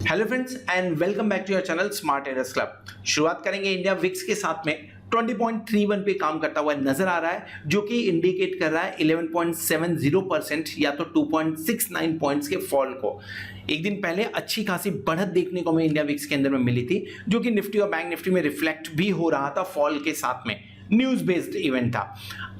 Hello friends and welcome back to your channel smart traders club. शुरुआत करेंगे India VIX के साथ में 20.31 पे काम करता हुआ नजर आ रहा है, जो कि इंडिकेट कर रहा है 11.70% या तो 2.69 पॉइंट्स के फॉल को। एक दिन पहले अच्छी खासी बढ़त देखने को हमें इंडिया विक्स के अंदर में मिली थी, जो कि निफ्टी और बैंक निफ्टी में रिफ्लेक्ट भी हो रहा था फॉल के साथ में। न्यूज बेस्ड इवेंट था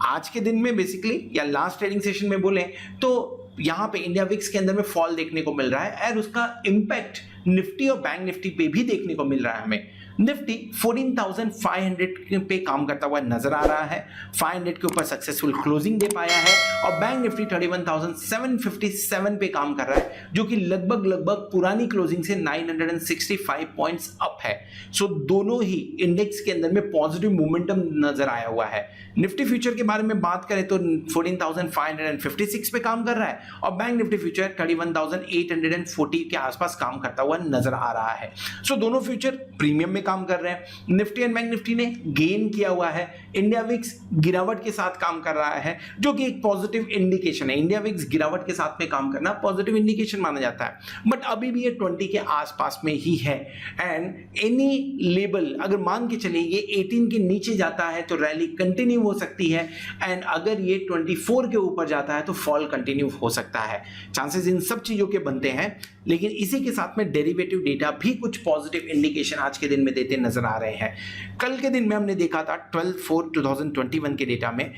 आज के दिन में बेसिकली, या लास्ट ट्रेडिंग सेशन में बोले तो यहां पे इंडिया विक्स के अंदर में फॉल देखने को मिल रहा है और उसका इंपैक्ट निफ्टी और बैंक निफ्टी पे भी देखने को मिल रहा है हमें। निफ्टी 14,500 पे काम करता हुआ नजर आ रहा है, 500 के ऊपर सक्सेसफुल क्लोजिंग दे पाया है, और बैंक निफ्टी 31,757 पे काम कर रहा है, जो कि लगभग पुरानी क्लोजिंग से 965 पॉइंट्स अप है। सो दोनों ही इंडेक्स के अंदर में पॉजिटिव मोमेंटम नजर आया हुआ है। निफ्टी फ्यूचर के बारे में बात करें तो 14,556 पे काम कर रहा है, और बैंक निफ्टी फ्यूचर 31,840 के आसपास काम करता हुआ नजर आ रहा है। सो दोनों फ्यूचर प्रीमियम में काम कर रहे हैं। निफ्टी एंड बैंक निफ्टी ने गेन किया हुआ है, इंडिया विक्स गिरावट के साथ काम कर रहा है, जो कि एक पॉजिटिव इंडिकेशन है। इंडिया विक्स गिरावट के साथ में काम करना पॉजिटिव इंडिकेशन माना जाता है, बट अभी भी ये 20 के आसपास में ही है। एंड एनी लेवल अगर मान के चले ये 18 के नीचे जाता है तो रैली कंटिन्यू हो सकती है, एंड अगर ये 24 के ऊपर जाता है तो फॉल कंटिन्यू हो सकता है। चांसेस इन सब चीजों के बनते हैं, लेकिन इसी के साथ में डेरिवेटिव डेटा भी कुछ पॉजिटिव इंडिकेशन आज के दिन में देते नजर आ रहे हैं। कल के दिन में हमने देखा था 12/4/2021 के डेटा में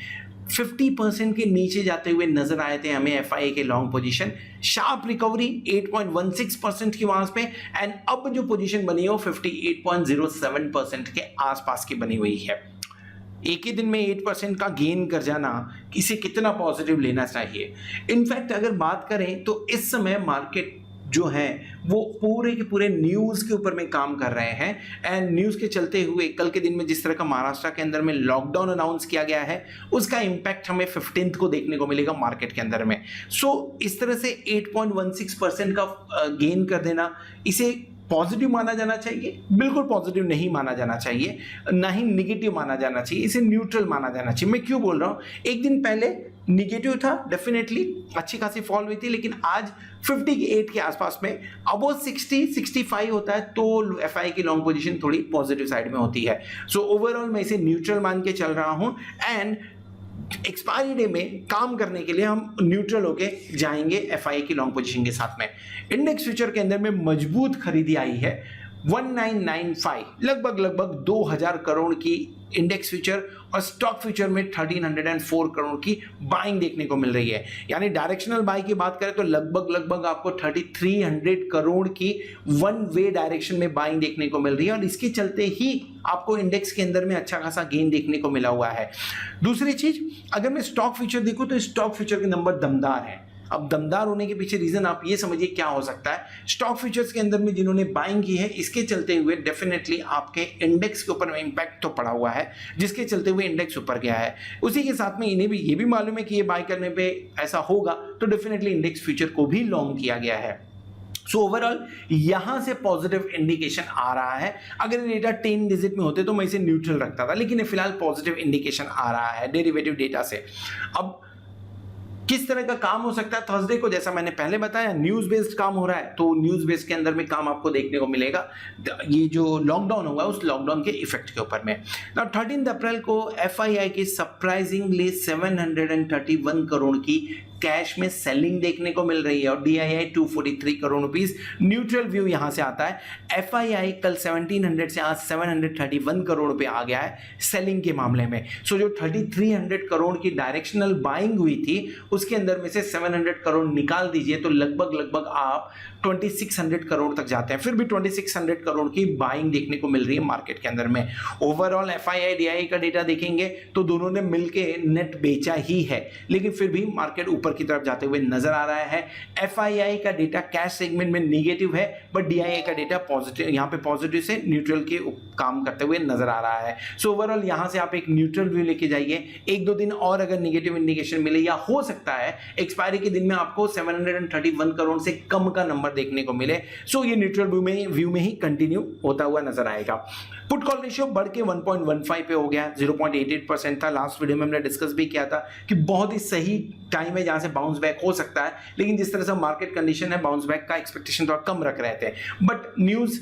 50% के नीचे जाते हुए नजर आए थे हमें एफआईए के लॉन्ग पोजीशन। शार्प रिकवरी 8.16% की वहां पे, एंड अब जो पोजीशन बनी है वो 58.07% के आसपास की बनी हुई है। एक ही दिन में 8% का गेन कर जाना इसे कितना पॉजिटिव लेना चाहिए। इनफैक्ट अगर बात करें तो इस समय मार्केट जो है वो पूरे के पूरे न्यूज़ के ऊपर में काम कर रहे हैं, एंड न्यूज़ के चलते हुए कल के दिन में जिस तरह का महाराष्ट्र के अंदर में लॉकडाउन अनाउंस किया गया है, उसका इंपैक्ट हमें 15th को देखने को मिलेगा मार्केट के अंदर में। सो इस तरह से 8.16% का गेन कर देना, इसे पॉजिटिव माना जाना चाहिए? बिल्कुल पॉजिटिव नहीं माना जाना चाहिए, ना ही निगेटिव माना जाना चाहिए, इसे न्यूट्रल माना जाना चाहिए। मैं क्यों बोल रहा हूं, एक दिन पहले निगेटिव था, डेफिनेटली अच्छी खासी फॉल हुई थी, लेकिन आज 58 के आसपास में अबो 60-65 होता है तो एफआई की लॉन्ग पोजीशन थोड़ी पॉजिटिव साइड में होती है। सो ओवरऑल मैं इसे न्यूट्रल मान के चल रहा हूं, एंड एक्सपायरी डे में काम करने के लिए हम न्यूट्रल होके जाएंगे एफआई की लॉन्ग पोजीशन के साथ में। इंडेक्स फ्यूचर के अंदर में मजबूत खरीदी आई है 1995, लगभग 2000 करोड़ की इंडेक्स फ्यूचर, और स्टॉक फ्यूचर में 1304 करोड़ की बाइंग देखने को मिल रही है। यानी डायरेक्शनल बाई की बात करें तो लगभग आपको 3300 करोड़ की वन वे डायरेक्शन में बाइंग देखने को मिल रही है, और इसके चलते ही आपको इंडेक्स के अंदर में अच्छा खासा गेन देखने को मिला हुआ है। दूसरी चीज, अगर मैं स्टॉक फ्यूचर देखूं तो स्टॉक फ्यूचर के नंबर दमदार है। अब दमदार होने के पीछे रीजन आप ये समझिए क्या हो सकता है। स्टॉक फ्यूचर्स के अंदर में जिन्होंने बाइंग की है, इसके चलते हुए डेफिनेटली आपके इंडेक्स के ऊपर इंपैक्ट तो पड़ा हुआ है, जिसके चलते हुए इंडेक्स ऊपर गया है। उसी के साथ में इन्हें भी ये भी मालूम है कि ये बाय करने पे ऐसा होगा, तो डेफिनेटली इंडेक्स फ्यूचर को भी लॉन्ग किया गया है। सो ओवरऑल यहां से पॉजिटिव इंडिकेशन आ रहा है। अगर ये डेटा 10 डिजिट में होते तो मैं इसे न्यूट्रल रखता था, लेकिन फिलहाल पॉजिटिव इंडिकेशन आ रहा है डेरिवेटिव डेटा से। अब किस तरह का काम हो सकता है थर्सडे को, जैसा मैंने पहले बताया न्यूज बेस्ड काम हो रहा है, तो न्यूज बेस्ड के अंदर में काम आपको देखने को मिलेगा ये जो लॉकडाउन होगा उस लॉकडाउन के इफेक्ट के ऊपर में। नाउ 13 अप्रैल को एफआईआई की सरप्राइजिंगली 731 करोड़ की कैश में सेलिंग देखने को मिल रही है, और DII 243 crore rupees. Neutral view यहां से आता है। एफआईआई कल 1700 से आज 731 करोड़ रुपए आ गया है सेलिंग के मामले में। सो जो 3300 करोड़ की डायरेक्शनल बाइंग हुई थी उसके अंदर में से 700 करोड़ निकाल दीजिए तो लगभग आप 2600 करोड़ तक जाते हैं। फिर भी 2600 करोड़ की बाइंग देखने को मिल रही है मार्केट के अंदर में। ओवरऑल एफआईआई डीआईआई का डेटा देखेंगे तो दोनों ने मिलके नेट बेचा ही है, लेकिन फिर भी मार्केट ऊपर की तरफ जाते हुए नजर आ रहा है। एफआईआई का डेटा कैश सेगमेंट में नेगेटिव है, बट डीआईआई का डेटा पॉजिटिव, यहां पे पॉजिटिव से न्यूट्रल के काम करते हुए नजर आ रहा है। सो ओवरऑल यहां से आप एक न्यूट्रल व्यू लेके जाइए। एक दो दिन और अगर नेगेटिव इंडिकेशन मिले, या हो सकता है एक्सपायरी के दिन में आपको 731 करोड़ से कम का नंबर देखने को मिले, सो ये न्यूट्रल व्यू में ही कंटिन्यू होता हुआ नजर आएगा। पुट कॉल रेशियो बढ़ के 1.15 पे हो गया, 0.88% था। लास्ट वीडियो में हमने डिस्कस भी किया था कि बहुत ही सही टाइम है जहां से बाउंस बैक हो सकता है, लेकिन जिस तरह से मार्केट कंडीशन है बाउंस बैक का एक्सपेक्टेशन थोड़ा कम रख रहे थे, बट न्यूज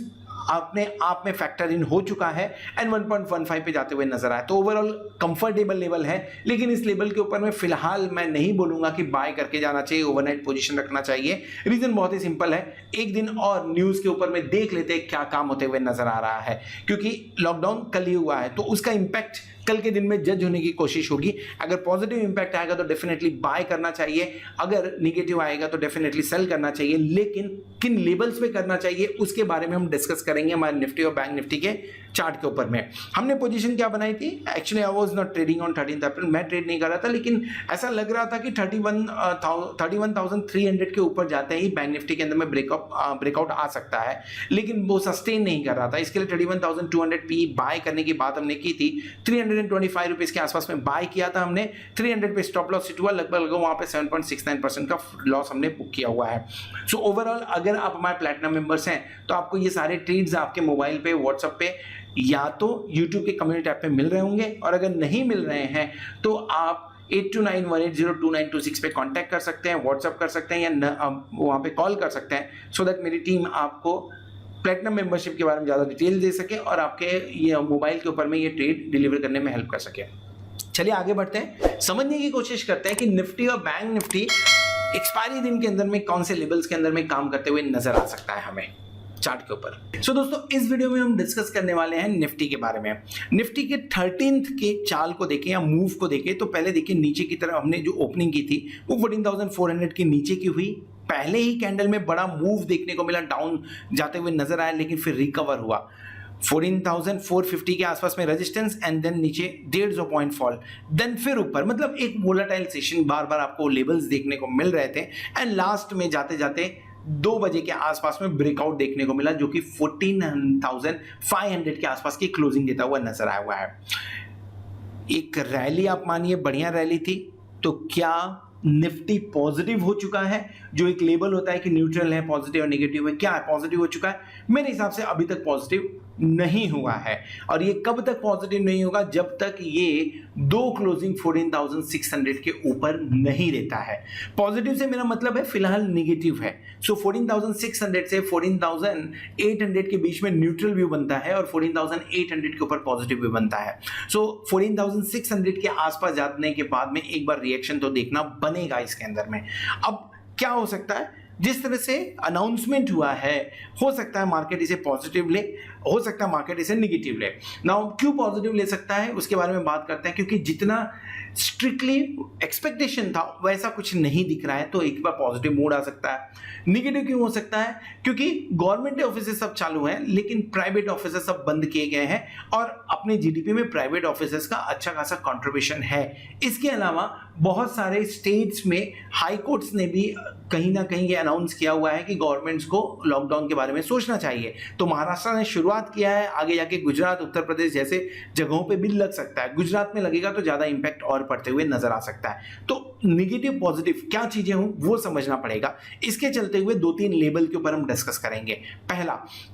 अपने आप में फैक्टर इन हो चुका है एंड 1.15 पे जाते हुए नजर आया। तो ओवरऑल कंफर्टेबल लेवल है, लेकिन इस लेवल के ऊपर में फिलहाल मैं नहीं बोलूंगा कि बाय करके जाना चाहिए, ओवरनाइट पोजीशन रखना चाहिए। रीजन बहुत ही सिंपल है, एक दिन और न्यूज के ऊपर में देख लेते हैं क्या काम होते हुए नजर आ रहा है, क्योंकि लॉकडाउन कल ही हुआ है तो उसका इंपैक्ट कल के दिन में जज होने की कोशिश होगी। अगर पॉजिटिव इंपैक्ट आएगा तो डेफिनेटली बाय करना चाहिए, अगर नेगेटिव आएगा तो डेफिनेटली सेल करना चाहिए, लेकिन किन लेवल्स पे करना चाहिए उसके बारे में हम डिस्कस करेंगे हमारे निफ्टी और बैंक निफ्टी के चार्ट के ऊपर में। हमने पोजीशन क्या बनाई थी, actually I was not trading on 13 अप्रैल, मैं ट्रेड नहीं कर रहा था, लेकिन ऐसा लग रहा था कि 31,300 के ऊपर जाते ही बैंक निफ्टी के अंदर में ब्रेकआउट आ सकता है, लेकिन वो सस्टेन नहीं कर रहा था। इसके लिए 31,200 पी बाय करने की बात हमने की थी, 325 रुपीज के आसपास में बाय किया था हमने, 300 पे स्टॉप लॉस हिट हुआ, लगभग वहां पे 7.69% का लॉस हमने बुक किया हुआ है। सो ओवरऑल अगर आप हमारे प्लैटिनम मेंबर्स हैं तो आपको ये सारे ट्रेड्स आपके मोबाइल पे, व्हाट्सएप पे या तो YouTube के कम्युनिटी ऐप पे मिल रहे होंगे, और अगर नहीं मिल रहे हैं तो आप 8291802926 पे कांटेक्ट कर सकते हैं, व्हाट्सएप कर सकते हैं या वहां पे कॉल कर सकते हैं, सो दैट मेरी टीम आपको प्लैटिनम मेंबरशिप के बारे में ज्यादा डिटेल दे सके और आपके ये मोबाइल के ऊपर में ये ट्रेड डिलीवर करने में हेल्प कर सके। चलिए आगे बढ़ते हैं, समझने की कोशिश करते हैं कि निफ्टी और बैंक निफ्टी एक्सपायरी दिन के अंदर में कौन से लेवल्स के अंदर में काम करते हुए नजर आ सकता है हमें चार्ट के ऊपर। सो दोस्तों इस वीडियो में हम डिस्कस करने वाले हैं निफ्टी के बारे में। निफ्टी के 13th के चाल को देखें या मूव को देखें तो पहले देखिए नीचे की तरफ हमने जो ओपनिंग की थी वो 14,400 के नीचे की हुई, पहले ही कैंडल में बड़ा मूव देखने को मिला, डाउन जाते हुए नजर आया, लेकिन फिर रिकवर हुआ 14,450 के आसपास में रेजिस्टेंस एंड देन नीचे 150 पॉइंट फॉल, देन फिर ऊपर, मतलब एक वोलेटाइल सेशन बार बार आपको लेवल्स देखने को मिल रहे थे एंड लास्ट में जाते जाते 2 बजे के आसपास में ब्रेकआउट देखने को मिला जो कि 14,500 के आसपास की क्लोजिंग देता हुआ नजर आया हुआ है। एक रैली आप मानिए बढ़िया रैली थी, तो क्या निफ्टी पॉजिटिव हो चुका है? जो एक लेबल होता है कि न्यूट्रल है, पॉजिटिव और नेगेटिव है, क्या है पॉजिटिव हो चुका है? मेरे हिसाब से अभी तक पॉजिटिव नहीं हुआ है, और ये कब तक पॉजिटिव नहीं होगा? जब तक ये 2 क्लोजिंग 14,600 के ऊपर नहीं रहता है। पॉजिटिव से मेरा मतलब है फिलहाल नेगेटिव है। सो 14,600 से 14,800 के बीच में न्यूट्रल व्यू बनता है और 14,800 के ऊपर पॉजिटिव व्यू बनता है। सो 14,600 के आसपास जाने के बाद में एक बार रिएक्शन तो देखना बनेगा इसके अंदर में। अब क्या हो सकता है, जिस तरह से अनाउंसमेंट हुआ है, हो सकता है मार्केट इसे पॉजिटिव ले, हो सकता है मार्केट इसे नेगेटिव ले। नाउ क्यों पॉजिटिव ले सकता है उसके बारे में बात करते हैं, क्योंकि जितना स्ट्रिक्टली एक्सपेक्टेशन था वैसा कुछ नहीं दिख रहा है, तो एक बार पॉजिटिव मूड आ सकता है। नेगेटिव क्यों हो सकता है? क्योंकि गवर्नमेंट ऑफिसेस सब चालू हैं लेकिन प्राइवेट ऑफिसेस सब बंद किए गए हैं, और अपने जीडीपी में प्राइवेट ऑफिसेस का अच्छा खासा कंट्रीब्यूशन है। इसके अलावा बहुत सारे स्टेट्स में हाई कोर्ट्स ने भी कहीं ना कहीं ये अनाउंस किया हुआ है कि गवर्नमेंट्स को लॉकडाउन के बारे में सोचना चाहिए। तो महाराष्ट्र ने शुरुआत किया है, आगे जाके गुजरात, उत्तर प्रदेश जैसे जगहों पे भी लग सकता है। गुजरात में लगेगा तो ज्यादा इंपैक्ट और पड़ते हुए नजर आ सकता है। तो नेगेटिव पॉजिटिव क्या चीजें हों वो समझना पड़ेगा। इसके चलते हुए 2-3 लेवल के ऊपर हम डिस्कस करेंगे। पहला,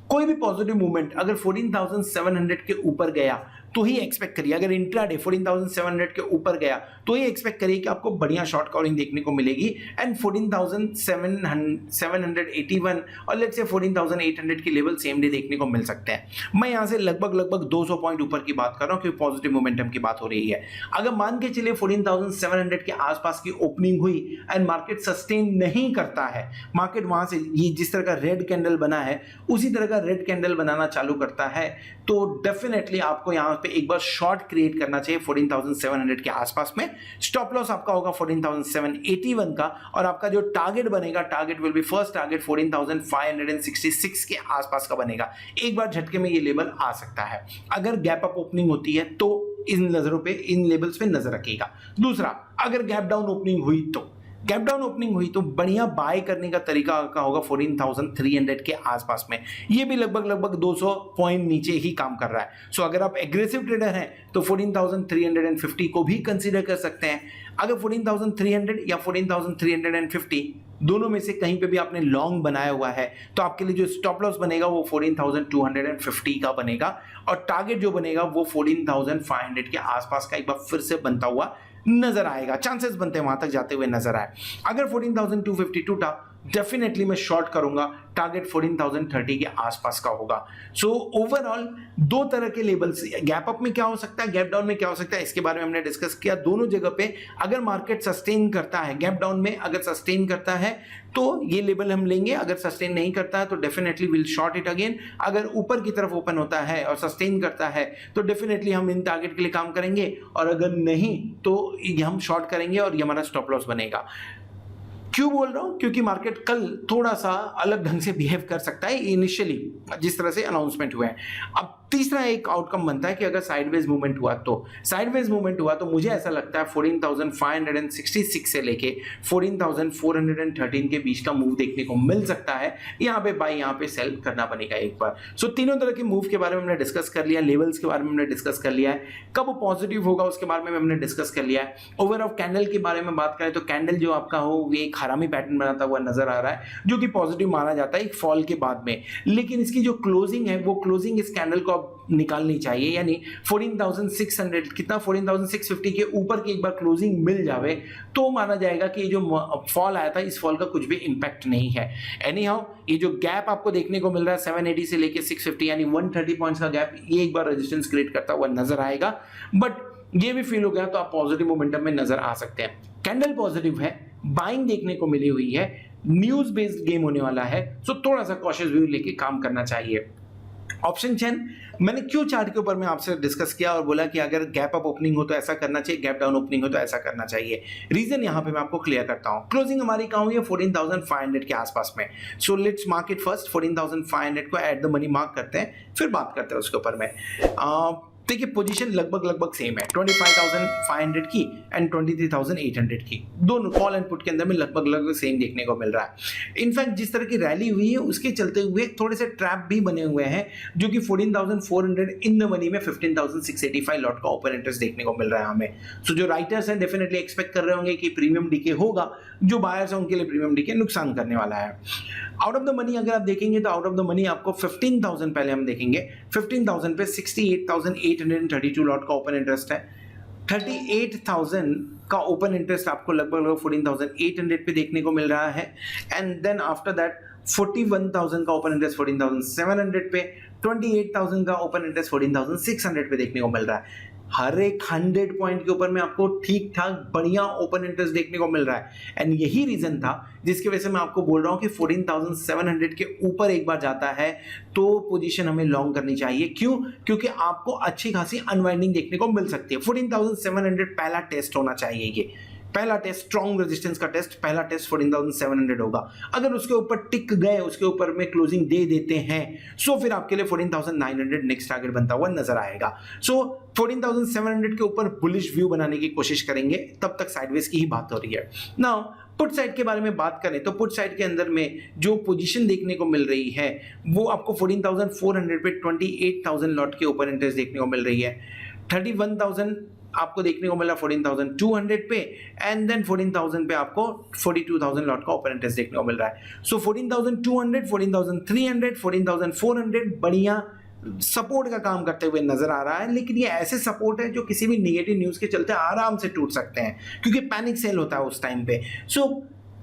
कोई भी पॉजिटिव मूवमेंट अगर 14,700 के ऊपर गया तो ही एक्सपेक्ट करिए, अगर इंट्राडे 14,700 के ऊपर गया तो ही एक्सपेक्ट करिए कि आपको बढ़िया शॉर्ट कवरिंग देखने को मिलेगी एंड 14,781 और लेट्स से 14,800 के लेवल सेम डे देखने को मिल सकते हैं। मैं यहां से लगभग 200 पॉइंट ऊपर की बात कर रहा हूं क्योंकि पॉजिटिव मोमेंटम की बात हो रही है। अगर मान के चलिए 14,700 के आसपास की ओपनिंग हुई एंड मार्केट सस्टेन नहीं करता है, मार्केट वहां से ये जिस तरह का रेड कैंडल बना है उसी तरह का रेड कैंडल बनाना चालू करता है, तो डेफिनेटली आपको यहां पे एक बार शॉर्ट क्रिएट करना चाहिए 14,700 के आसपास में। स्टॉप लॉस आपका होगा 14,781 का, और आपका जो टारगेट बनेगा, target will be first target 14,566 के आसपास का बनेगा। एक बार झटके में ये लेवल आ सकता है। अगर गैप अप ओपनिंग होती है तो इन नजरों पे, इन लेवल्स पे नजर रखिएगा। दूसरा, अगर गैप डाउन ओपनिंग हुई तो गैप डाउन ओपनिंग हुई तो बढ़िया बाय करने का तरीका का होगा 14,300 के आसपास में। ये भी लगभग 200 पॉइंट नीचे ही काम कर रहा है। सो अगर आप एग्रेसिव ट्रेडर हैं तो 14,350 को भी कंसीडर कर सकते हैं। अगर 14,300 या 14,350 दोनों में से कहीं पे भी आपने लॉन्ग बनाया हुआ है तो आपके लिए जो स्टॉप लॉस बनेगा वो 14,250 का बनेगा और टारगेट जो बनेगा वो 14,500 के आसपास का एक बार फिर से बनता हुआ नजर आएगा। चांसेस बनते हैं वहां तक जाते हुए नजर आए। अगर 14,250 टूटा डेफिनेटली मैं शॉर्ट करूंगा, टारगेट 14,030 के आसपास का होगा। सो ओवरऑल दो तरह के लेवल्स, गैप अप में क्या हो सकता है, गैप डाउन में क्या हो सकता है, इसके बारे में हमने डिस्कस किया। दोनों जगह पे अगर मार्केट सस्टेन करता है, गैप डाउन में अगर सस्टेन करता है तो ये लेवल हम लेंगे, अगर सस्टेन नहीं करता है तो definitely will short it again. अगर ऊपर की तरफ ओपन होता है और सस्टेन करता है तो डेफिनेटली हम इन टारगेट के लिए काम करेंगे, और अगर नहीं तो हम शॉर्ट करेंगे और ये हमारा स्टॉप लॉस बनेगा। क्यों बोल रहा हूं? क्योंकि मार्केट कल थोड़ा सा अलग ढंग से बिहेव कर सकता है इनिशियली जिस तरह से अनाउंसमेंट हुए हैं। अब तीसरा एक आउटकम बनता है कि अगर साइडवेज मूवमेंट हुआ तो मुझे ऐसा लगता है 14,566 से लेके 14,413 के बीच का मूव देखने को मिल सकता है। यहाँ पे बाय, यहाँ पे सेल करना बनेगा एक बार। सो तीनों तरह के मूव के बारे में हमने डिस्कस कर लिया, लेवल्स के बारे में हमने डिस्कस कर लिया है, कब पॉजिटिव होगा उसके बारे में हमने डिस्कस कर लिया है। ओवरऑल कैंडल के बारे में बात करें तो कैंडल जो आपका हो वो एक हरामी पैटर्न बनाता हुआ नजर आ रहा है जो कि पॉजिटिव माना जाता है एक फॉल के बाद में, लेकिन इसकी जो क्लोजिंग है वो क्लोजिंग इस कैंडल को निकालनी चाहिए, यानी 14,600 कितना 14,650 के ऊपर की एक बार क्लोजिंग मिल जावे तो माना जाएगा कि ये जो फॉल आया था इस फॉल का कुछ भी इंपैक्ट नहीं है। एनी हाउ ये जो गैप आपको देखने को मिल रहा है 780 से लेके 650 यानी 130 पॉइंट्स का गैप, ये एक बार रेजिस्टेंस क्रिएट करता हुआ नजर आएगा, बट ये भी फील हो गया तो आप पॉजिटिव मोमेंटम में नजर आ सकते हैं। कैंडल पॉजिटिव है, बाइंग देखने को मिली हुई है, न्यूज बेस्ड गेम होने वाला है, सो थोड़ा सा कॉशियस व्यू लेके काम करना चाहिए। ऑप्शन चेन मैंने क्यों चार्ट के ऊपर मैं आपसे डिस्कस किया और बोला कि अगर गैप अप ओपनिंग हो तो ऐसा करना चाहिए, गैप डाउन ओपनिंग हो तो ऐसा करना चाहिए। रीजन यहां पे मैं आपको क्लियर करता हूं। क्लोजिंग हमारी कहां हुई है 14,500 के आसपास में। So let's mark it first, 14,500 को एट द मनी मार्क करते हैं, फिर बात करते हैं उसके ऊपर में। देखिए पोजीशन लगभग सेम है, 25,500 की एंड 23,800 की, दोनों कॉल एंड पुट के अंदर में लगभग सेम देखने को मिल रहा है। इनफैक्ट जिस तरह की रैली हुई है उसके चलते हुए थोड़े से ट्रैप भी बने हुए हैं जो कि 14,400 इन द मनी में 15,685 लॉट का ओपन इंटरेस्ट देखने को मिल रहा है हमें। सो जो राइटर्स हैं डेफिनेटली एक्सपेक्ट कर रहे होंगे कि प्रीमियम डीके होगा, जो बायर्स हैं उनके लिए प्रीमियम डीके नुकसान करने वाला है। आउट ऑफ द मनी अगर आप देखेंगे तो आउट ऑफ द मनी आपको 15,000 पहले हम देखेंगे, 15,000 पे 68,832 लॉट का ओपन इंटरेस्ट है। 38,000 का ओपन इंटरेस्ट आपको लगभग 14,800 पे देखने को मिल रहा है, एंड देन आफ्टर दैट 41,000 का ओपन इंटरेस्ट 14,700 पे, 28,000 का ओपन इंटरेस्ट 14,600 पे देखने को मिल रहा है। हर एक 100 पॉइंट के ऊपर में आपको ठीक ठाक बढ़िया ओपन इंटरेस्ट देखने को मिल रहा है, एंड यही रीजन था जिसकी वजह से मैं आपको बोल रहा हूं कि 14,700 के ऊपर एक बार जाता है तो पोजीशन हमें लॉन्ग करनी चाहिए। क्यों? क्योंकि आपको अच्छी खासी अनवाइंडिंग देखने को मिल सकती है। 14,700 पहला टेस्ट होना चाहिए, ये पहला टेस्ट, स्ट्रॉन्ग रेजिस्टेंस का टेस्ट, पहला टेस्ट 14,700 होगा। अगर उसके ऊपर टिक गए, उसके ऊपर में क्लोजिंग दे देते हैं, सो फिर आपके लिए 14,900 नेक्स्ट टारगेट बनता हुआ नजर आएगा। सो 14,700 के ऊपर बुलिश व्यू बनाने की कोशिश करेंगे, तब तक साइडवेज की ही बात हो रही है। नाउ पुट साइड के बारे में बात करें तो पुट साइड के अंदर में जो पोजीशन देखने को मिल रही है वो आपको 14,400 पे 28,000 लॉट के ओपन इंटरेस्ट देखने को मिल रही है। 31,000 आपको देखने को मिला 14,200 पे, एंड देन 14,000 पे आपको 42,000 लॉट का ओपन इंटरेस्ट देखने को मिल रहा है। सो 14,200, 14,300, 14,400 बढ़िया सपोर्ट का काम करते हुए नजर आ रहा है, लेकिन ये ऐसे सपोर्ट है जो किसी भी नेगेटिव न्यूज के चलते आराम से टूट सकते हैं क्योंकि पैनिक सेल होता है उस टाइम पे। सो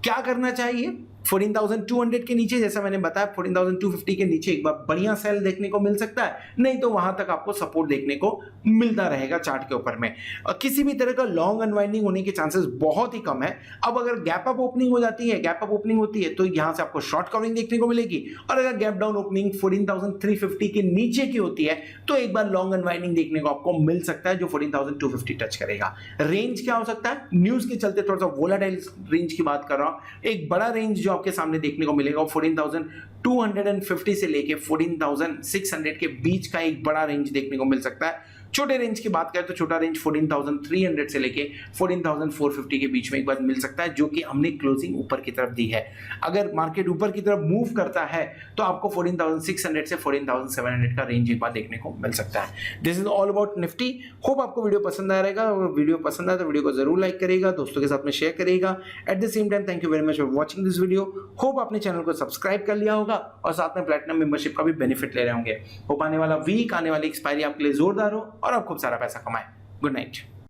क्या करना चाहिए? 14,200 के नीचे, जैसा मैंने बताया 14,250 के नीचे एक बार बढ़िया सेल देखने को मिल सकता है, नहीं तो वहां तक आपको सपोर्ट देखने को मिलता रहेगा चार्ट के ऊपर में। और किसी भी तरह का लॉन्ग अनवाइंडिंग होने के चांसेस बहुत ही कम है। अब अगर गैप अप ओपनिंग हो जाती है, गैप अप ओपनिंग होती है तो यहां से आपको शॉर्ट कवरिंग देखने को मिलेगी, और अगर गैप डाउन ओपनिंग 14,350 के नीचे की होती है तो एक बार लॉन्ग अनवाइंडिंग देखने को आपको मिल सकता है जो 14,250 टच करेगा। रेंज क्या हो सकता है? न्यूज के चलते थोड़ा सा वोलाटाइल रेंज की बात कर रहा हूं। एक बड़ा रेंज जो आपके सामने देखने को मिलेगा 14,250 से लेके 14,600 के बीच का एक बड़ा रेंज देखने को मिल सकता है। छोटे रेंज की बात करें तो छोटा रेंज 14,300 से लेके 14,450 के बीच में एक बार मिल सकता है, जो कि हमने क्लोजिंग ऊपर की तरफ दी है। अगर मार्केट ऊपर की तरफ मूव करता है तो आपको 14,600 से 14,700 का रेंज एक बार देखने को मिल सकता है। This is all about Nifty. Hope आपको वीडियो पसंद आया रहेगा। वीडियो पसंद आया तो वीडियो को जरूर लाइक करिएगा, दोस्तों के साथ में शेयर करिएगा। At the same time thank you very much for watching this video. Hope आपने चैनल को सब्सक्राइब कर लिया होगा और साथ में प्लैटिनम मेंबरशिप का भी बेनिफिट ले रहे होंगे। होप आने वाला वीक, आने वाली एक्सपायरी आपके लिए जोरदार हो और आप खूब सारा पैसा कमाएं। Good night.